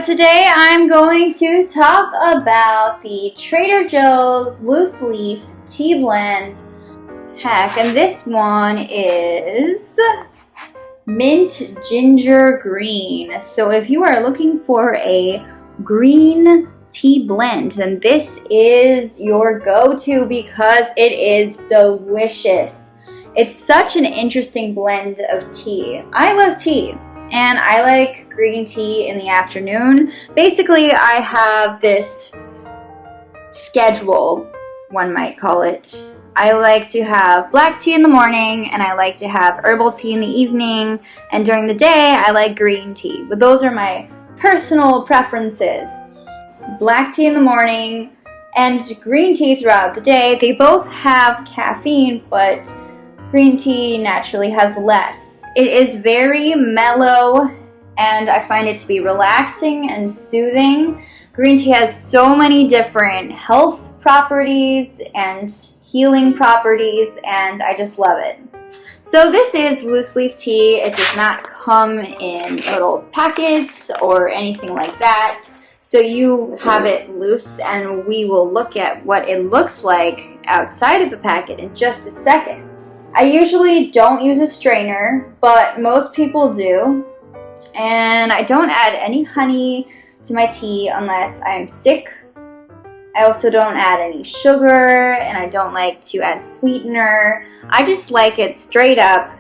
So today I'm going to talk about the Trader Joe's loose leaf tea blend hack, and this one is mint ginger green. So if you are looking for a green tea blend, then this is your go-to because it is delicious. It's such an interesting blend of tea. I love tea. And I like green tea in the afternoon. Basically, I have this schedule, one might call it. I like to have black tea in the morning, and I like to have herbal tea in the evening, and during the day, I like green tea. But those are my personal preferences. Black tea in the morning and green tea throughout the day. They both have caffeine, but green tea naturally has less. It is very mellow, and I find it to be relaxing and soothing. Green tea has so many different health properties and healing properties, and I just love it. So this is loose leaf tea. It does not come in little packets or anything like that. So you have it loose, and we will look at what it looks like outside of the packet in just a second. I usually don't use a strainer, but most people do. And I don't add any honey to my tea unless I'm sick. I also don't add any sugar, and I don't like to add sweetener. I just like it straight up,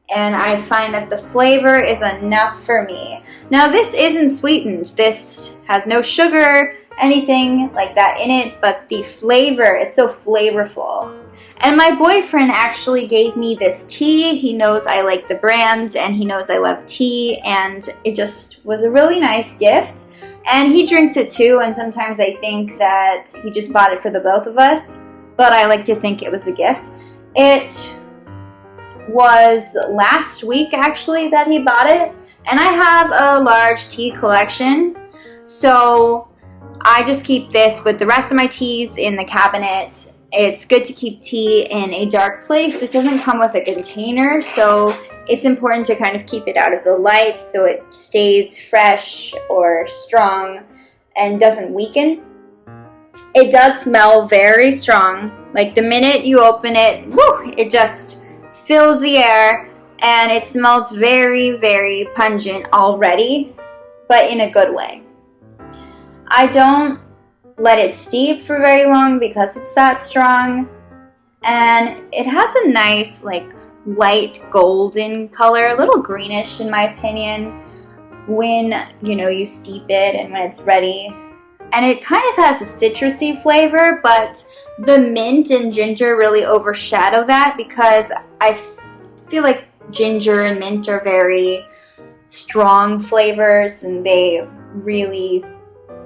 and I find that the flavor is enough for me. Now this isn't sweetened. This has no sugar, anything like that in it, but the flavor, it's so flavorful. And my boyfriend actually gave me this tea. He knows I like the brand, and he knows I love tea, and it just was a really nice gift. And he drinks it too, and sometimes I think that he just bought it for the both of us, but I like to think it was a gift. It was last week actually that he bought it, and I have a large tea collection, so I just keep this with the rest of my teas in the cabinet. It's good to keep tea in a dark place. This doesn't come with a container, so it's important to kind of keep it out of the light so it stays fresh or strong and doesn't weaken. It does smell very strong. Like the minute you open it, woo, it just fills the air, and it smells very, very pungent already, but in a good way. I don't let it steep for very long because it's that strong, and it has a nice like light golden color, a little greenish in my opinion, when you steep it and when it's ready. And it kind of has a citrusy flavor, but the mint and ginger really overshadow that because I feel like ginger and mint are very strong flavors, and they really,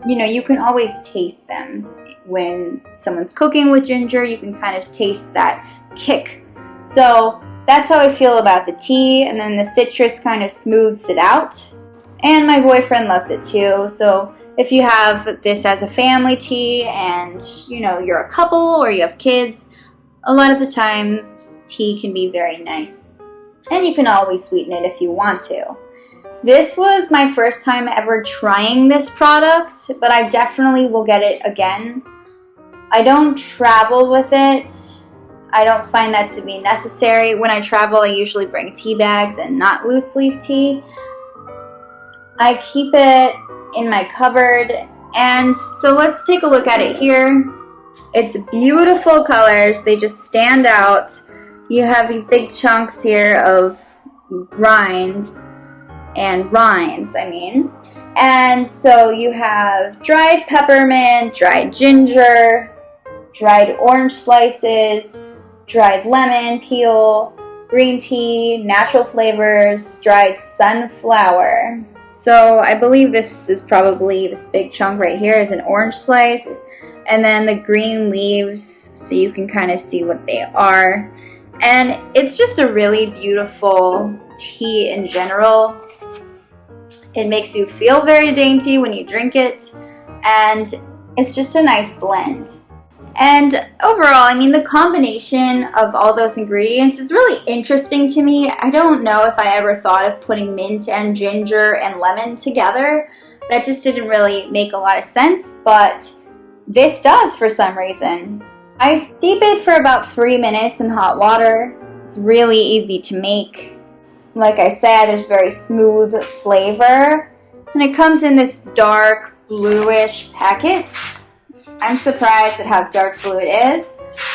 you can always taste them. When someone's cooking with ginger, you can kind of taste that kick. So that's how I feel about the tea, and then the citrus kind of smooths it out. And my boyfriend loves it too. So if you have this as a family tea and you're a couple or you have kids, a lot of the time tea can be very nice. And you can always sweeten it if you want to. This was my first time ever trying this product, but I definitely will get it again. I don't travel with it. I don't find that to be necessary. When I travel, I usually bring tea bags and not loose leaf tea. I keep it in my cupboard, and so let's take a look at it here. It's beautiful colors. They just stand out. You have these big chunks here of rinds. And so you have dried peppermint, dried ginger, dried orange slices, dried lemon peel, green tea, natural flavors, dried sunflower. So I believe this is probably, this big chunk right here is an orange slice, and then the green leaves, so you can kind of see what they are. And it's just a really beautiful tea in general. It makes you feel very dainty when you drink it, and it's just a nice blend. And overall, the combination of all those ingredients is really interesting to me. I don't know if I ever thought of putting mint and ginger and lemon together, That just didn't really make a lot of sense, but this does for some reason. I steep it for about 3 minutes in hot water. It's really easy to make. Like I said, there's very smooth flavor, and it comes in this dark bluish packet. I'm surprised at how dark blue it is,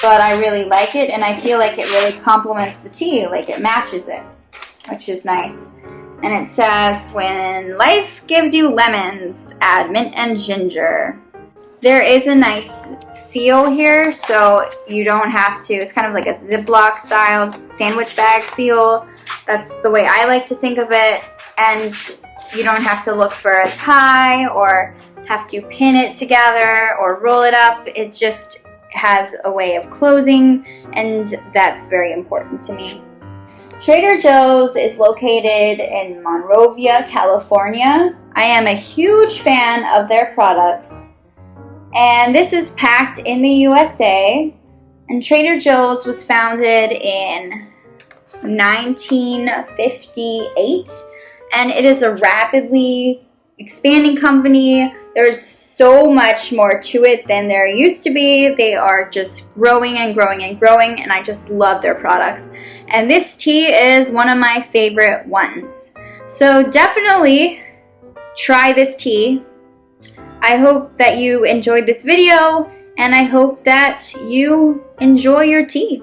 but I really like it, and I feel like it really complements the tea, like it matches it, which is nice. And it says, when life gives you lemons, add mint and ginger. There is a nice seal here, so you don't have to, it's kind of like a Ziploc style sandwich bag seal. That's the way I like to think of it. And you don't have to look for a tie or have to pin it together or roll it up. It just has a way of closing, and that's very important to me. Trader Joe's is located in Monrovia, California. I am a huge fan of their products. And this is packed in the USA. And Trader Joe's was founded in 1958. And it is a rapidly expanding company. There's so much more to it than there used to be. They are just growing and growing and growing, and I just love their products. And this tea is one of my favorite ones. So definitely try this tea. I hope that you enjoyed this video, and I hope that you enjoy your tea.